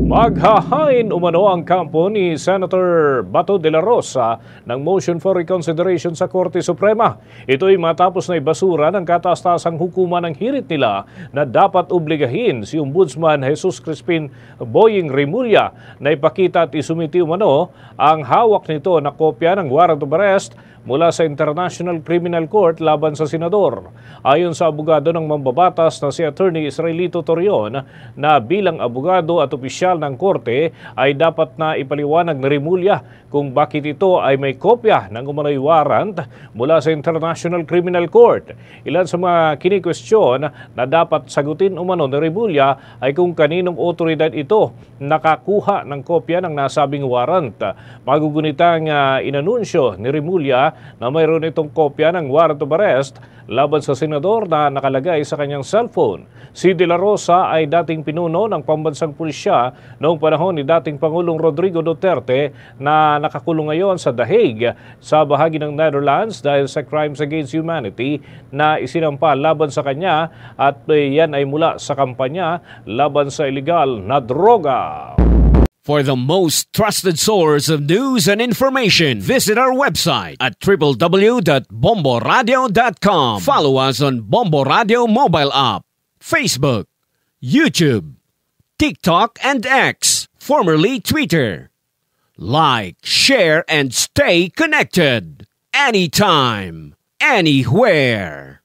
Maghahain umano ang kampo ni Senator Bato de la Rosa ng motion for reconsideration sa Korte Suprema. Ito'y matapos na ibasura ng kataas-taasang hukuman ng hirit nila na dapat obligahin si Ombudsman Jesus Crispin Boying Remulla na ipakita at isumiti umano ang hawak nito na kopya ng warrant of arrest mula sa International Criminal Court laban sa senador. Ayon sa abogado ng mambabatas na si Attorney Israelito Torion na bilang abogado at opisyal ng korte ay dapat na ipaliwanag ni Remulla kung bakit ito ay may kopya ng umano'y warrant mula sa International Criminal Court. Ilan sa mga kinikwestiyon na dapat sagutin umano ni Remulla ay kung kaninong otoridad ito nakakuha ng kopya ng nasabing warrant. Magugunitang inanunsyo ni Remulla na mayroon itong kopya ng warrant of arrest laban sa senador na nakalagay sa kanyang cellphone. Si De La Rosa ay dating pinuno ng pambansang pulisya noong panahon ni dating Pangulong Rodrigo Duterte na nakakulong ngayon sa The Hague sa bahagi ng Netherlands dahil sa crimes against humanity na isinampa laban sa kanya at yan ay mula sa kampanya laban sa illegal na droga. For the most trusted source of news and information, visit our website at www.bomboradio.com. Follow us on Bombo Radio mobile app, Facebook, YouTube, TikTok, and X, formerly Twitter. Like, share, and stay connected. Anytime, anywhere.